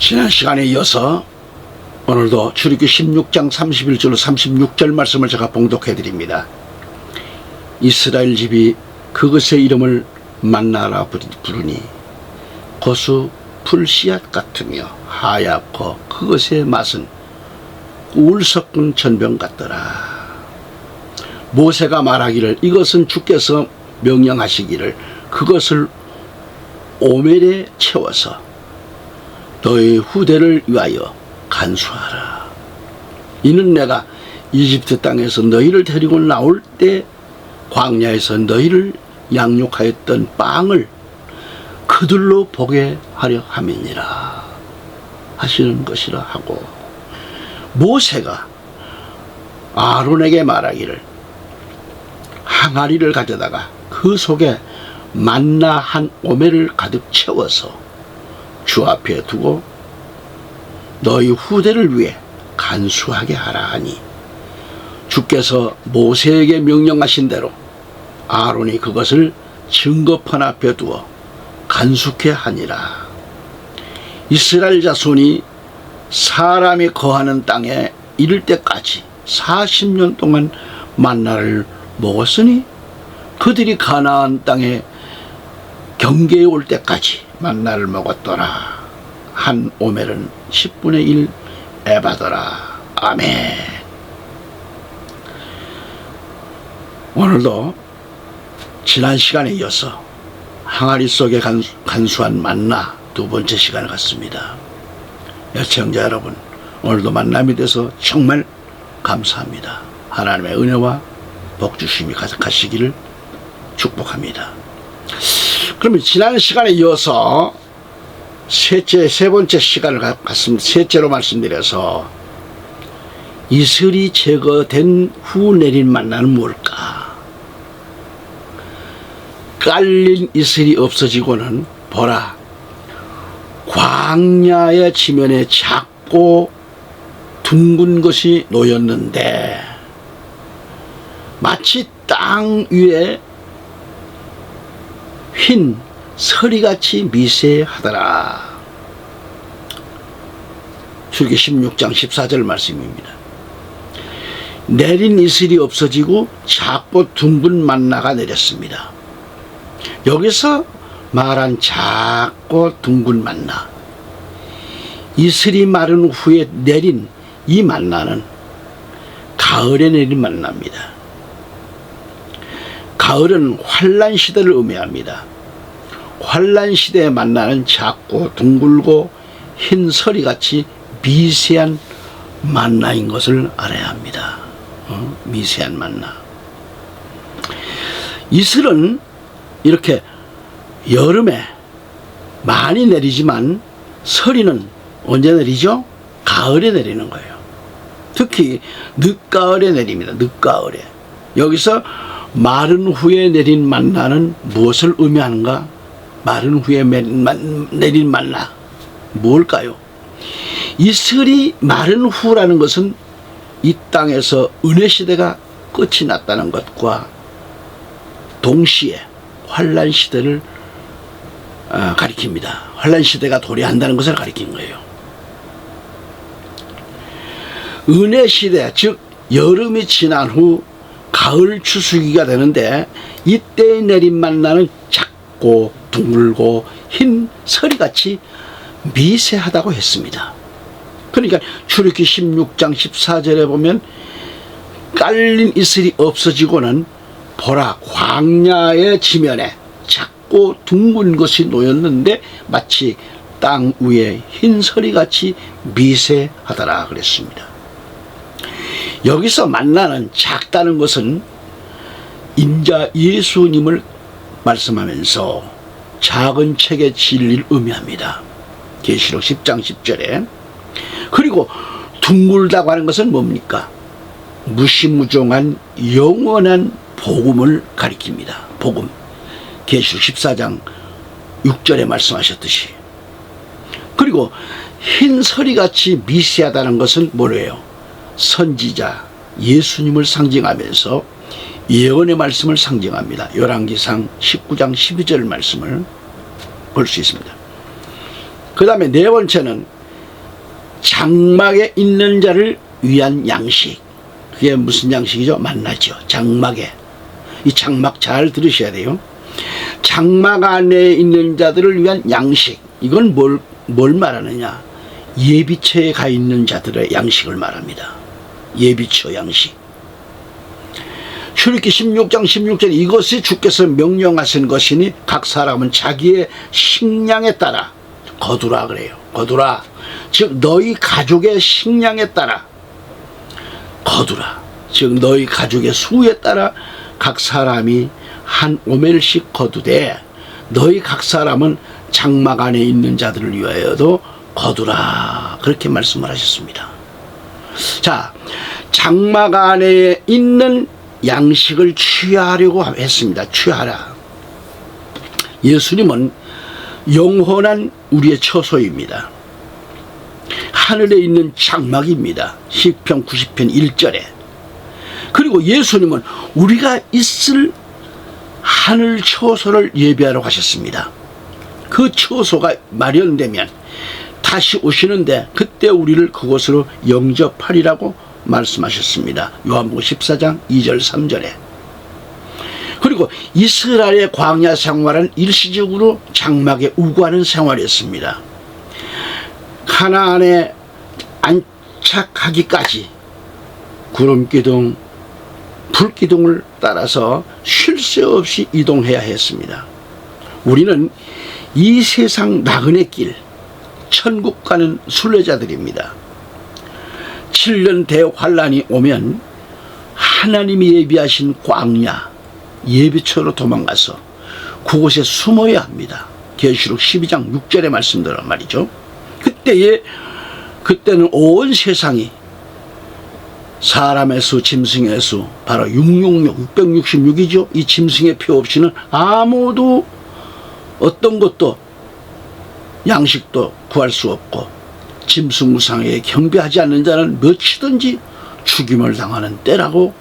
지난 시간에 이어서 오늘도 출애굽기 16장 31절로 36절 말씀을 제가 봉독해 드립니다. 이스라엘 집이 그것의 이름을 만나라 부르니 거수 풀씨앗 같으며 하얗고 그것의 맛은 꿀 섞은 전병 같더라. 모세가 말하기를 이것은 주께서 명령하시기를 그것을 오멜에 채워서 너희 후대를 위하여 간수하라. 이는 내가 이집트 땅에서 너희를 데리고 나올 때 광야에서 너희를 양육하였던 빵을 그들로 보게 하려 함이니라 하시는 것이라 하고, 모세가 아론에게 말하기를 항아리를 가져다가 그 속에 만나 한 오멜을 가득 채워서 주 앞에 두고 너희 후대를 위해 간수하게 하라 하니, 주께서 모세에게 명령하신 대로 아론이 그것을 증거판 앞에 두어 간수케 하니라. 이스라엘 자손이 사람이 거하는 땅에 이를 때까지 40년 동안 만나를 먹었으니 그들이 가나안 땅에 경계에 올 때까지 만나를 먹었더라. 한 오멜은 10분의 1 에바더라. 아멘. 오늘도 지난 시간에 이어서 항아리 속에 간수한 만나 두 번째 시간을 갖습니다. 시청자 여러분, 오늘도 만남이 돼서 정말 감사합니다. 하나님의 은혜와 복주심이 가득하시기를 축복합니다. 그러면 지난 시간에 이어서 세 번째 시간을 갖습니다. 셋째로 말씀드려서 이슬이 제거된 후 내린 만나는 뭘까? 깔린 이슬이 없어지고는 보라, 광야의 지면에 작고 둥근 것이 놓였는데 마치 땅 위에 흰 서리같이 미세하더라. 출애굽기 16장 14절 말씀입니다. 내린 이슬이 없어지고 작고 둥근 만나가 내렸습니다. 여기서 말한 작고 둥근 만나, 이슬이 마른 후에 내린 이 만나는 가을에 내린 만나입니다. 가을은 환란 시대를 의미합니다. 환란 시대에 만나는 작고 둥글고 흰 서리같이 미세한 만나인 것을 알아야 합니다. 미세한 만나. 이슬은 이렇게 여름에 많이 내리지만 서리는 언제 내리죠? 가을에 내리는 거예요. 특히 늦가을에 내립니다. 늦가을에. 여기서 마른 후에 내린 만나는 무엇을 의미하는가? 마른 후에 내린 만나 뭘까요? 이슬이 마른 후라는 것은 이 땅에서 은혜 시대가 끝이 났다는 것과 동시에 환란 시대를 가리킵니다. 환란 시대가 도래한다는 것을 가리킨 거예요. 은혜 시대, 즉 여름이 지난 후 가을 추수기가 되는데 이때에 내린 만나는 작고 둥글고 흰 서리같이 미세하다고 했습니다. 그러니까 출애굽기 16장 14절에 보면 깔린 이슬이 없어지고는 보라, 광야의 지면에 작고 둥근 것이 놓였는데 마치 땅 위에 흰 서리같이 미세하더라 그랬습니다. 여기서 만나는 작다는 것은 인자 예수님을 말씀하면서 작은 책의 진리를 의미합니다. 계시록 10장 10절에. 그리고 둥글다고 하는 것은 뭡니까? 무시무종한 영원한 복음을 가리킵니다. 복음. 계시록 14장 6절에 말씀하셨듯이. 그리고 흰 서리같이 미세하다는 것은 뭐래요? 선지자 예수님을 상징하면서 예언의 말씀을 상징합니다. 열왕기상 19장 12절 말씀을 볼 수 있습니다. 그 다음에 네 번째는 장막에 있는 자를 위한 양식. 그게 무슨 양식이죠? 만나죠. 장막에. 이 장막 잘 들으셔야 돼요. 장막 안에 있는 자들을 위한 양식. 이건 뭘 말하느냐? 예비처에 가 있는 자들의 양식을 말합니다. 예비처 양식. 출애굽기 16장 16절 이것이 주께서 명령하신 것이니 각 사람은 자기의 식량에 따라 거두라 그래요. 거두라. 즉 너희 가족의 식량에 따라 거두라. 즉 너희 가족의 수에 따라 각 사람이 한 오멜씩 거두되 너희 각 사람은 장막 안에 있는 자들을 위하여도 거두라. 그렇게 말씀을 하셨습니다. 자, 장막 안에 있는 양식을 취하려고 했습니다. 취하라. 예수님은 영원한 우리의 처소입니다. 하늘에 있는 장막입니다. 시편 90편 1절에. 그리고 예수님은 우리가 있을 하늘 처소를 예비하러 가셨습니다. 그 처소가 마련되면 다시 오시는데 그때 우리를 그곳으로 영접하리라고 말씀하셨습니다. 요한복음 14장 2절 3절에. 그리고 이스라엘의 광야 생활은 일시적으로 장막에 우거하는 생활이었습니다. 가나안에 안착하기까지 구름기둥, 불기둥을 따라서 쉴 새 없이 이동해야 했습니다. 우리는 이 세상 나그네 길, 천국 가는 순례자들입니다. 7년 대환란이 오면 하나님이 예비하신 광야, 예비처로 도망가서 그곳에 숨어야 합니다. 계시록 12장 6절의 말씀대로 말이죠. 그때는 온 세상이 사람의 수, 짐승의 수, 바로 666이죠. 이 짐승의 표 없이는 아무도 어떤 것도 양식도 구할 수 없고 짐승 우상에 경배하지 않는 자는 몇이든지 죽임을 당하는 때라고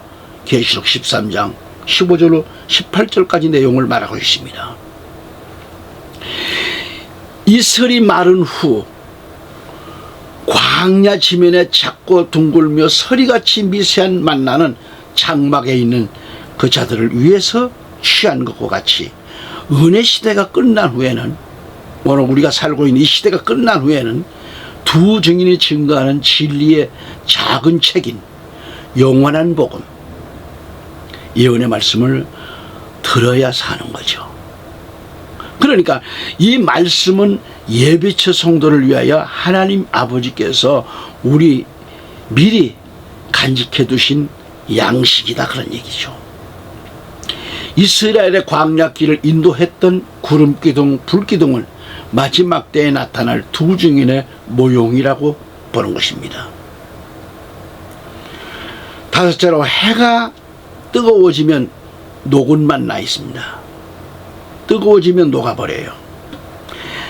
계시록 13장 15절로 18절까지 내용을 말하고 있습니다. 이슬이 마른 후 광야 지면에 작고 둥글며 서리같이 미세한 만나는 장막에 있는 그 자들을 위해서 취한 것과 같이 은혜 시대가 끝난 후에는, 오늘 우리가 살고 있는 이 시대가 끝난 후에는 두 증인이 증거하는 진리의 작은 책인 영원한 복음, 예언의 말씀을 들어야 사는 거죠. 그러니까 이 말씀은 예비처 성도를 위하여 하나님 아버지께서 우리 미리 간직해 두신 양식이다, 그런 얘기죠. 이스라엘의 광야길을 인도했던 구름기둥, 불기둥을 마지막 때에 나타날 두 증인의 모형이라고 보는 것입니다. 다섯째로, 해가 뜨거워지면 녹은만 나 있습니다. 뜨거워지면 녹아버려요.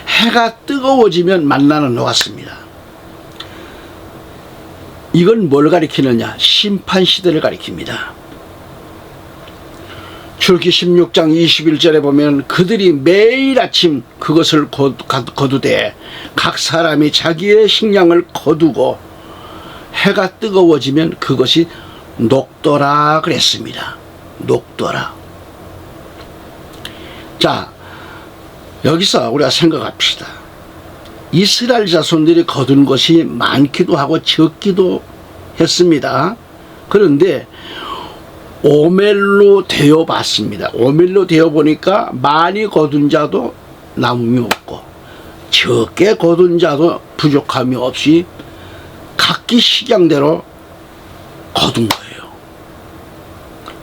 해가 뜨거워지면 만나는 녹았습니다. 이건 뭘 가리키느냐? 심판시대를 가리킵니다. 출애굽기 16장 21절에 보면 그들이 매일 아침 그것을 거두되 각 사람이 자기의 식량을 거두고 해가 뜨거워지면 그것이 녹더라 그랬습니다. 녹더라. 자, 여기서 우리가 생각합시다. 이스라엘 자손들이 거둔 것이 많기도 하고 적기도 했습니다. 그런데 오멜로 되어 봤습니다. 오멜로 되어 보니까 많이 거둔 자도 남음이 없고 적게 거둔 자도 부족함이 없이 각기 식량대로 거둔 거예요.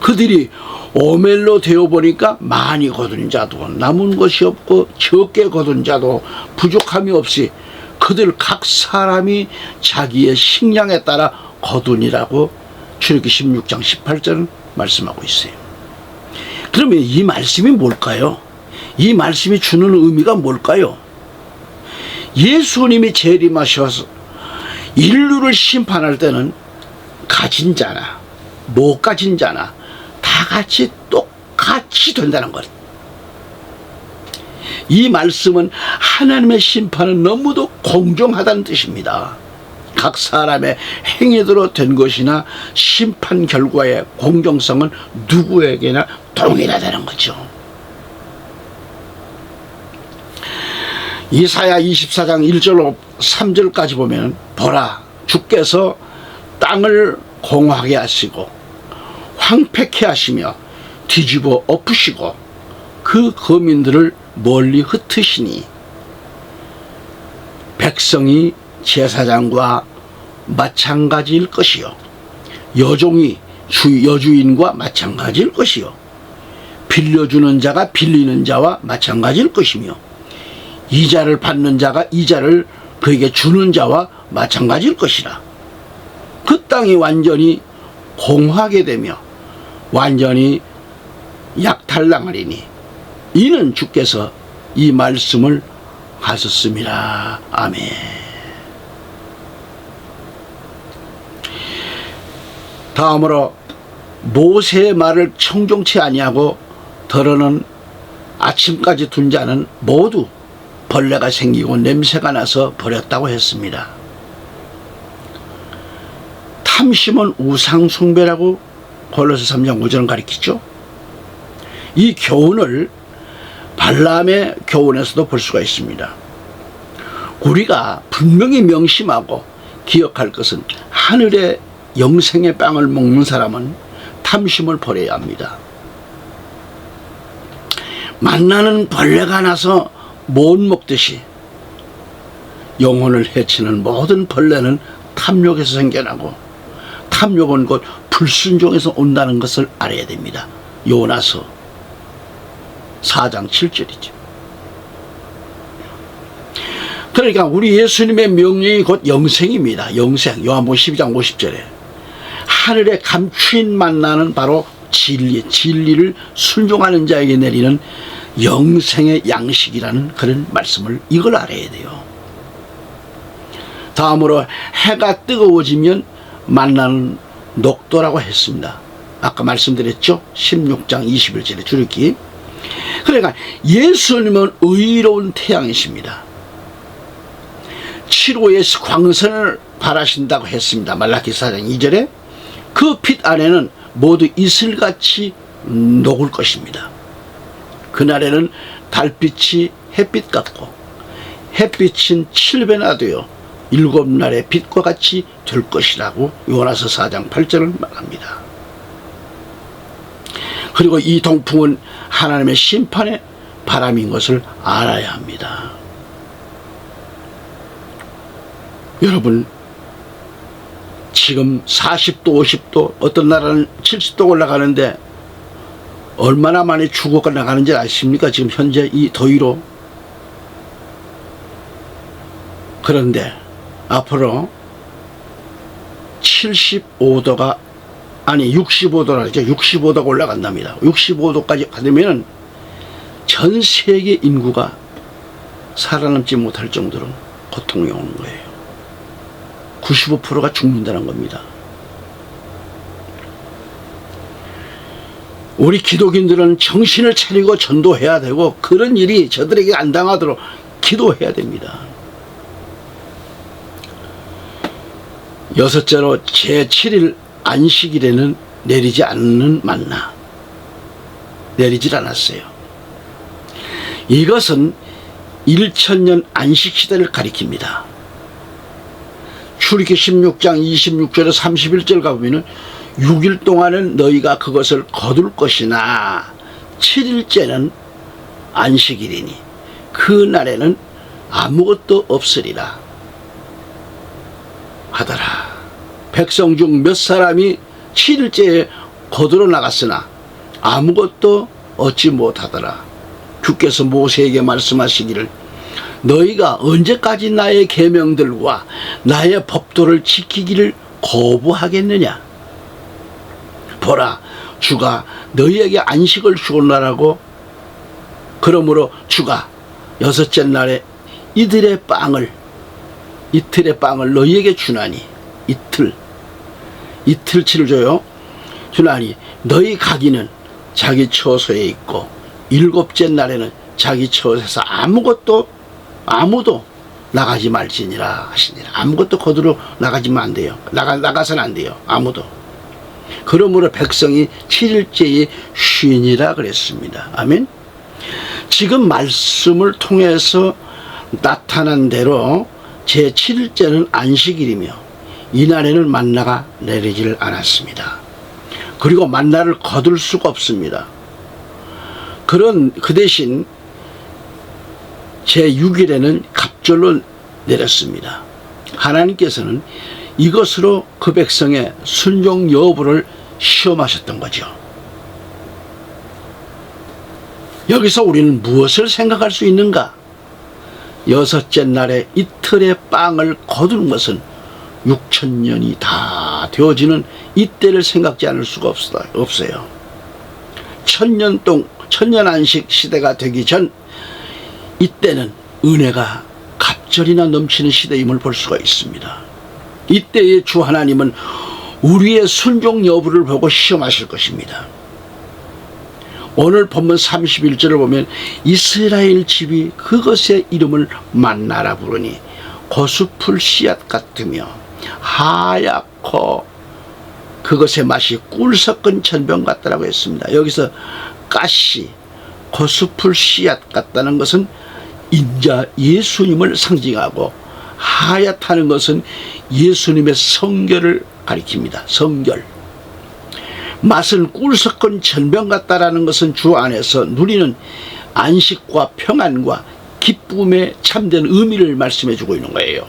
그들이 오멜로 되어 보니까 많이 거둔 자도 남은 것이 없고 적게 거둔 자도 부족함이 없이 그들 각 사람이 자기의 식량에 따라 거두니라고 출애굽기 16장 18절은 말씀하고 있어요. 그러면 이 말씀이 뭘까요? 이 말씀이 주는 의미가 뭘까요? 예수님이 재림하셔서 인류를 심판할 때는 가진 자나 못 가진 자나 다 같이 똑같이 된다는 것. 이 말씀은 하나님의 심판은 너무도 공정하다는 뜻입니다. 각 사람의 행위대로 된 것이나 심판 결과의 공정성은 누구에게나 동일하다는 거죠. 이사야 24장 1절로 3절까지 보면 보라 주께서 땅을 공하게 하시고 황폐케 하시며 뒤집어 엎으시고 그 거민들을 멀리 흩으시니 백성이 제사장과 마찬가지일 것이요 여종이 여주인과 마찬가지일 것이요 빌려주는 자가 빌리는 자와 마찬가지일 것이며 이자를 받는 자가 이자를 그에게 주는 자와 마찬가지일 것이라. 그 땅이 완전히 공하게 되며 완전히 약탈당하리니 이는 주께서 이 말씀을 하셨습니다. 아멘. 다음으로 모세의 말을 청종치 아니하고 더러는 아침까지 둔 자는 모두 벌레가 생기고 냄새가 나서 버렸다고 했습니다. 탐심은 우상 숭배라고 골로새 3장 5절은 가르치죠. 이 교훈을 발람의 교훈에서도 볼 수가 있습니다. 우리가 분명히 명심하고 기억할 것은 하늘의 영생의 빵을 먹는 사람은 탐심을 버려야 합니다. 만나는 벌레가 나서 못 먹듯이 영혼을 해치는 모든 벌레는 탐욕에서 생겨나고 탐욕은 곧 불순종에서 온다는 것을 알아야 됩니다. 요나서 4장 7절이죠. 그러니까 우리 예수님의 명령이 곧 영생입니다. 영생. 요한복음 12장 50절에 하늘에 감추인 만나는 바로 진리를 순종하는 자에게 내리는 영생의 양식이라는 그런 말씀을 이걸 알아야 돼요. 다음으로 해가 뜨거워지면 만나는 녹도라고 했습니다. 아까 말씀드렸죠. 16장 21절에 줄기. 그러니까 예수님은 의로운 태양이십니다. 7호의 광선을 발하신다고 했습니다. 말라기 4장 2절에 그 빛 안에는 모두 이슬같이 녹을 것입니다. 그날에는 달빛이 햇빛 같고 햇빛은 7배나 되어 7날의 빛과 같이 될 것이라고 요나서 4장 8절을 말합니다. 그리고 이 동풍은 하나님의 심판의 바람인 것을 알아야 합니다. 여러분, 지금 40도 50도 어떤 나라는 70도 올라가는데 얼마나 많이 죽어가 나가는지 아십니까? 지금 현재 이 더위로. 그런데 앞으로 75도가 아니 65도라죠. 65도가 올라간답니다. 65도까지 가면 전 세계 인구가 살아남지 못할 정도로 고통이 오는 거예요. 95%가 죽는다는 겁니다. 우리 기독인들은 정신을 차리고 전도해야 되고 그런 일이 저들에게 안 당하도록 기도해야 됩니다. 여섯째로 제7일 안식일에는 내리지 않는 만나. 내리질 않았어요. 이것은 1000년 안식시대를 가리킵니다. 출애굽기 16장 26절에 31절 가보면 6일 동안은 너희가 그것을 거둘 것이나 7일째는 안식일이니 그 날에는 아무것도 없으리라 하더라. 백성 중 몇 사람이 7일째에 거두러 나갔으나 아무것도 얻지 못하더라. 주께서 모세에게 말씀하시기를 너희가 언제까지 나의 계명들과 나의 법도를 지키기를 거부하겠느냐. 보라, 주가 너희에게 안식을 주었나라고. 그러므로 주가 여섯째 날에 이틀의 빵을 너희에게 주나니 이틀치를 줘요. 주나니 너희 가기는 자기 처소에 있고 일곱째 날에는 자기 처소에서 아무도 나가지 말지니라 하시니라. 아무것도 거두러 나가지면 안 돼요. 나가서는 안 돼요. 아무도. 그러므로 백성이 7일째에 쉬니라 그랬습니다. 아멘. 지금 말씀을 통해서 나타난 대로 제 7일째는 안식일이며 이날에는 만나가 내리질 않았습니다. 그리고 만나를 거둘 수가 없습니다. 그 대신 제 6일에는 갑절로 내렸습니다. 하나님께서는 이것으로 그 백성의 순종 여부를 시험하셨던 거죠. 여기서 우리는 무엇을 생각할 수 있는가? 6째 날에 이틀의 빵을 거두는 것은 6,000년이 다 되어지는 이때를 생각지 않을 수가 없어요. 천년 안식 시대가 되기 전 이때는 은혜가 갑절이나 넘치는 시대임을 볼 수가 있습니다. 이때의 주 하나님은 우리의 순종 여부를 보고 시험하실 것입니다. 오늘 본문 31절을 보면 이스라엘 집이 그것의 이름을 만나라 부르니 고수풀 씨앗 같으며 하얗고 그것의 맛이 꿀 섞은 전병 같다라고 했습니다. 여기서 가시, 고수풀 씨앗 같다는 것은 인자 예수님을 상징하고 하얗다는 것은 예수님의 성결을 가리킵니다. 성결. 맛은 꿀 섞은 전병 같다라는 것은 주 안에서 누리는 안식과 평안과 기쁨에 참된 의미를 말씀해 주고 있는 거예요.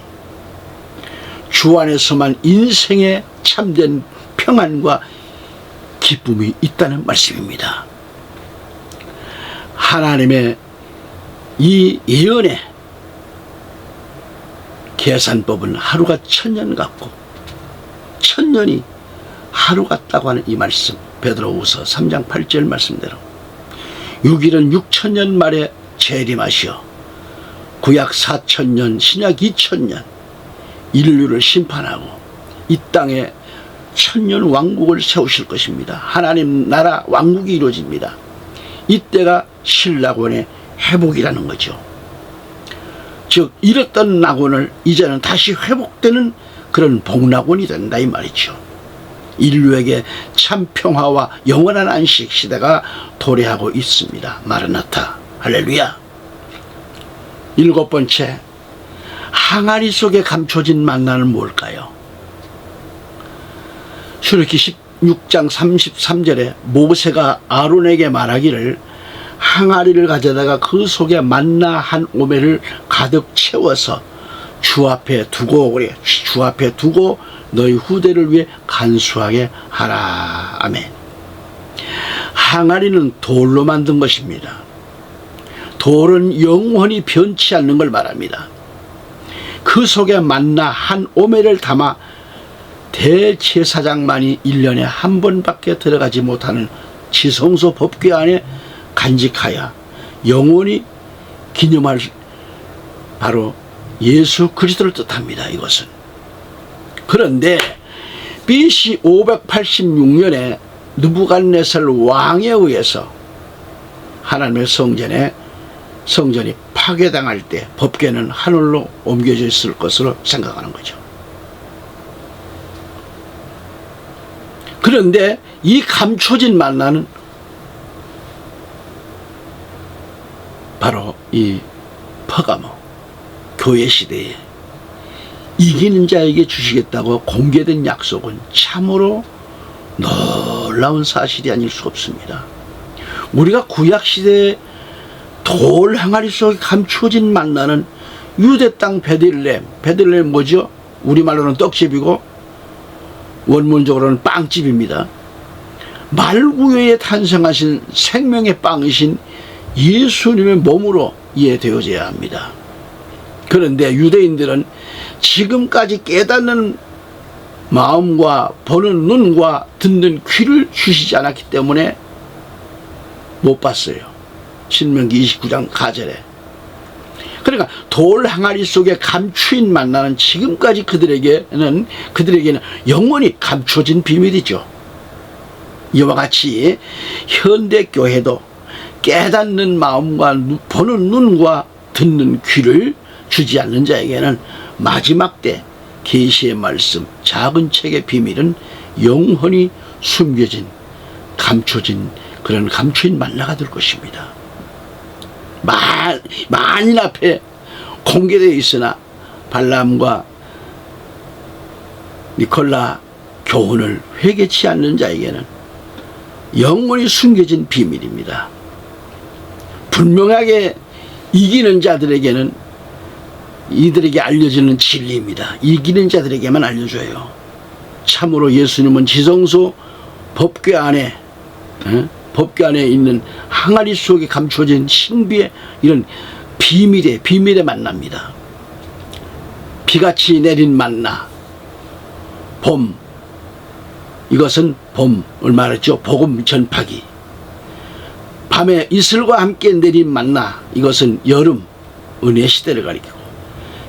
주 안에서만 인생에 참된 평안과 기쁨이 있다는 말씀입니다. 하나님의 이 예언의 계산법은 하루가 1000년 같고 1000년이 하루 같다고 하는 이 말씀, 베드로후서 3장 8절 말씀대로 6일은 6,000년 말에 재림하시어 구약 4,000년, 신약 2,000년 인류를 심판하고 이 땅에 1000년 왕국을 세우실 것입니다. 하나님 나라 왕국이 이루어집니다. 이때가 신라곤의 회복이라는 거죠. 즉 잃었던 낙원을 이제는 다시 회복되는 그런 복낙원이 된다 이 말이죠. 인류에게 참 평화와 영원한 안식 시대가 도래하고 있습니다. 마르나타 할렐루야. 7번째, 항아리 속에 감춰진 만나는 뭘까요? 출애굽기 16장 33절에 모세가 아론에게 말하기를 항아리를 가져다가 그 속에 만나 한 오멜을 가득 채워서 주 앞에 두고 그래. 주 앞에 두고 너희 후대를 위해 간수하게 하라. 아멘. 항아리는 돌로 만든 것입니다. 돌은 영원히 변치 않는 걸 말합니다. 그 속에 만나 한 오멜을 담아 대제사장만이 1년에 한 번밖에 들어가지 못하는 지성소 법궤 안에 간직하여 영원히 기념할 바로 예수 그리스도를 뜻합니다. 이것은. 그런데 BC 586년에 느부갓네살 왕에 의해서 하나님의 성전이 파괴당할 때 법궤는 하늘로 옮겨져 있을 것으로 생각하는 거죠. 그런데 이 감춰진 만나는 바로 이 퍼가모 교회 시대에 이기는 자에게 주시겠다고 공개된 약속은 참으로 놀라운 사실이 아닐 수 없습니다. 우리가 구약시대에 돌 항아리 속에 감춰진 만나는 유대 땅 베들레헴 뭐죠? 우리말로는 떡집이고 원문적으로는 빵집입니다. 말구유에 탄생하신 생명의 빵이신 예수님의 몸으로 이해되어져야 합니다. 그런데 유대인들은 지금까지 깨닫는 마음과 보는 눈과 듣는 귀를 주시지 않았기 때문에 못 봤어요. 신명기 29장 가절에. 그러니까 돌 항아리 속에 감추인 만나는 지금까지 그들에게는 영원히 감춰진 비밀이죠. 이와 같이 현대교회도 깨닫는 마음과 보는 눈과 듣는 귀를 주지 않는 자에게는 마지막 때 계시의 말씀, 작은 책의 비밀은 영원히 숨겨진, 감춰진 그런 감추인 만나가 될 것입니다. 만인 앞에 공개되어 있으나 발람과 니콜라 교훈을 회개치 않는 자에게는 영원히 숨겨진 비밀입니다. 분명하게 이기는 자들에게는 이들에게 알려지는 진리입니다. 이기는 자들에게만 알려줘요. 참으로 예수님은 지성소 법궤 안에 있는 항아리 속에 감춰진 신비의 이런 비밀의 만납니다. 비같이 내린 만나, 봄, 이것은 봄을 말했죠. 복음 전파기. 밤에 이슬과 함께 내린 만나, 이것은 여름, 은혜 시대를 가리키고,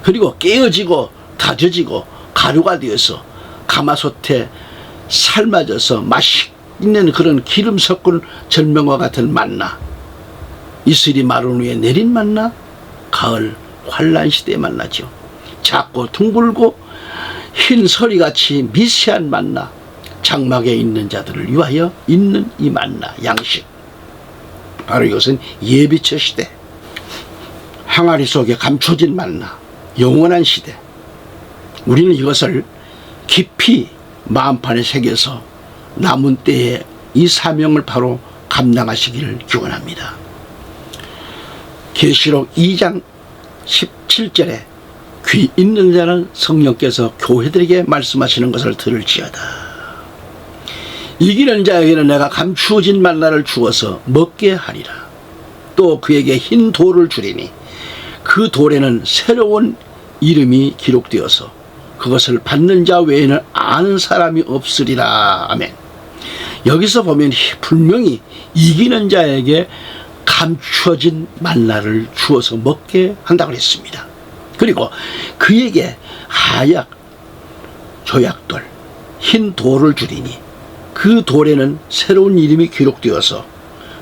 그리고 깨어지고 다져지고 가루가 되어서 가마솥에 삶아져서 맛있는 그런 기름 섞은 절명과 같은 만나, 이슬이 마른 후에 내린 만나, 가을 환란 시대에 만나죠. 작고 둥글고 흰 서리같이 미세한 만나, 장막에 있는 자들을 위하여 있는 이 만나, 양식. 바로 이것은 예비처 시대, 항아리 속에 감춰진 만나, 영원한 시대. 우리는 이것을 깊이 마음판에 새겨서 남은 때에 이 사명을 바로 감당하시기를 기원합니다. 계시록 2장 17절에 귀 있는 자는 성령께서 교회들에게 말씀하시는 것을 들을지어다. 이기는 자에게는 내가 감추어진 만나를 주어서 먹게 하리라. 또 그에게 흰 돌을 주리니 그 돌에는 새로운 이름이 기록되어서 그것을 받는 자 외에는 아는 사람이 없으리라. 아멘. 여기서 보면 분명히 이기는 자에게 감추어진 만나를 주어서 먹게 한다고 했습니다. 그리고 그에게 하약, 조약돌, 흰 돌을 주리니 그 돌에는 새로운 이름이 기록되어서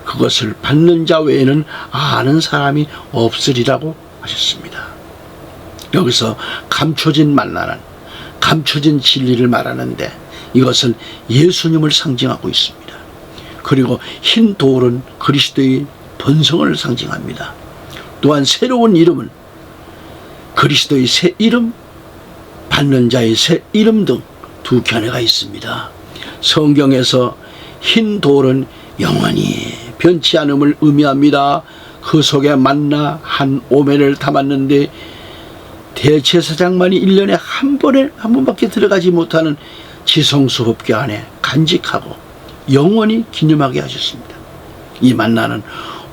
그것을 받는 자 외에는 아는 사람이 없으리라고 하셨습니다. 여기서 감춰진 만나는 감춰진 진리를 말하는데 이것은 예수님을 상징하고 있습니다. 그리고 흰 돌은 그리스도의 본성을 상징합니다. 또한 새로운 이름은 그리스도의 새 이름, 받는 자의 새 이름 등 두 견해가 있습니다. 성경에서 흰 돌은 영원히 변치 않음을 의미합니다. 그 속에 만나 한 오멜을 담았는데 대제사장만이 1년에 한 번밖에 들어가지 못하는 지성소 법궤 안에 간직하고 영원히 기념하게 하셨습니다. 이 만나는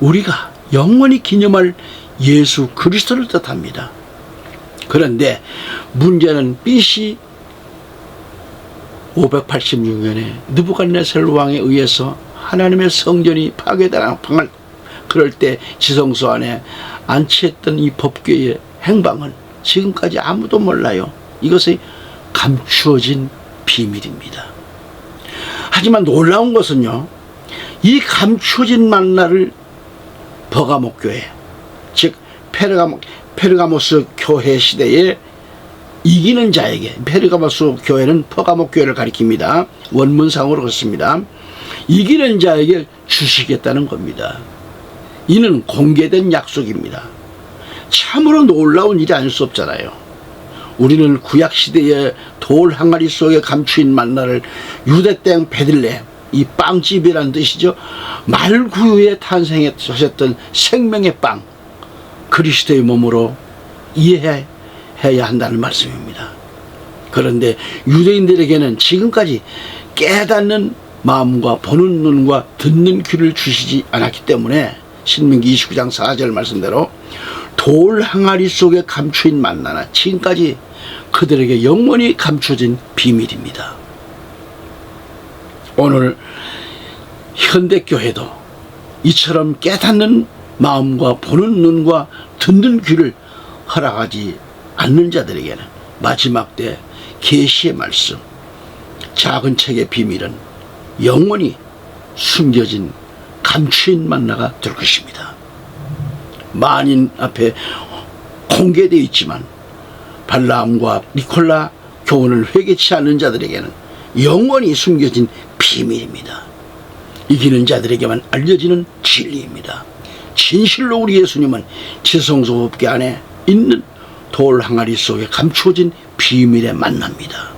우리가 영원히 기념할 예수 그리스도를 뜻합니다. 그런데 문제는 BC 586년에 느부갓네살 왕에 의해서 하나님의 성전이 파괴당한 그럴 때 지성소 안에 안치했던 이 법궤의 행방은 지금까지 아무도 몰라요. 이것이 감추어진 비밀입니다. 하지만 놀라운 것은요, 이 감추어진 만나를 버가모 교회, 즉 페르가모스 교회 시대에 이기는 자에게, 페르가모스 교회는 퍼가모 교회를 가리킵니다. 원문상으로 그렇습니다. 이기는 자에게 주시겠다는 겁니다. 이는 공개된 약속입니다. 참으로 놀라운 일이 아닐 수 없잖아요. 우리는 구약시대의 돌 항아리 속에 감추인 만나를 유대 땅 베들레헴, 이 빵집이라는 뜻이죠. 말구유에 탄생하셨던 생명의 빵, 그리스도의 몸으로 이해해야 한다는 말씀입니다. 그런데 유대인들에게는 지금까지 깨닫는 마음과 보는 눈과 듣는 귀를 주시지 않았기 때문에 신명기 29장 4절 말씀대로 돌 항아리 속에 감추인 만나나 지금까지 그들에게 영원히 감춰진 비밀입니다. 오늘 현대교회도 이처럼 깨닫는 마음과 보는 눈과 듣는 귀를 허락하지 않는 자들에게는 마지막 때 계시의 말씀, 작은 책의 비밀은 영원히 숨겨진 감추인 만나가 될 것입니다. 만인 앞에 공개되어 있지만 발라함과 니콜라 교훈을 회개치 않는 자들에게는 영원히 숨겨진 비밀입니다. 이기는 자들에게만 알려지는 진리입니다. 진실로 우리 예수님은 지성소 법궤 안에 있는 돌 항아리 속에 감추어진 비밀의 만납니다.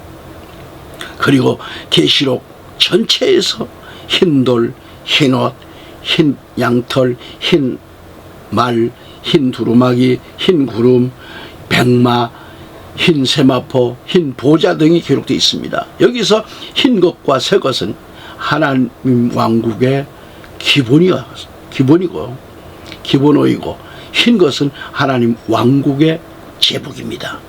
그리고 계시록 전체에서 흰 돌, 흰 옷, 흰 양털, 흰 말, 흰 두루마기, 흰 구름, 백마, 흰 세마포, 흰 보좌 등이 기록되어 있습니다. 여기서 흰 것과 새 것은 하나님 왕국의 기본이고 흰 것은 하나님 왕국의 제복입니다.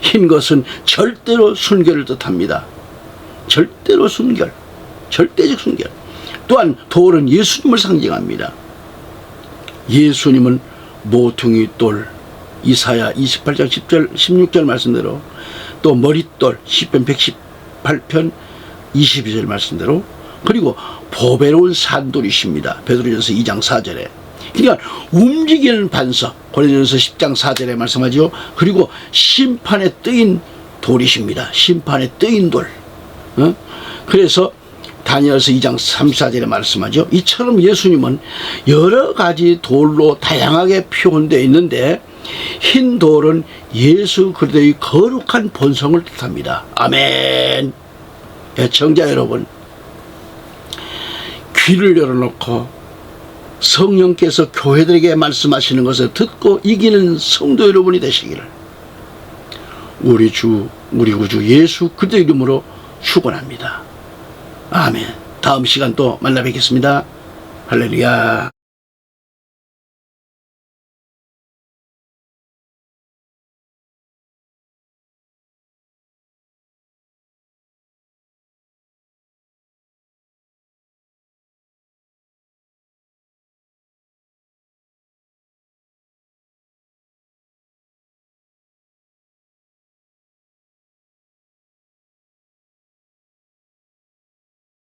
흰 것은 절대로 순결을 뜻합니다. 절대로 순결, 절대적 순결. 또한 돌은 예수님을 상징합니다. 예수님은 모퉁이 돌, 이사야 28장 10절 16절 말씀대로, 또 머릿돌 시편 118편 22절 말씀대로, 그리고 보배로운 산돌이십니다. 베드로전서 2장 4절에. 그러니까 움직이는 반석, 고린도전서 10장 4절에 말씀하죠. 그리고 심판에 뜨인 돌이십니다. 심판에 뜨인 돌. 그래서 다니엘서 2장 3, 4절에 말씀하죠. 이처럼 예수님은 여러 가지 돌로 다양하게 표현되어 있는데 흰 돌은 예수 그리스도의 거룩한 본성을 뜻합니다. 아멘. 애청자 여러분, 귀를 열어놓고 성령께서 교회들에게 말씀하시는 것을 듣고 이기는 성도 여러분이 되시기를 우리 주, 우리 구주 예수 그리스도 이름으로 축원합니다. 아멘. 다음 시간 또 만나 뵙겠습니다. 할렐루야.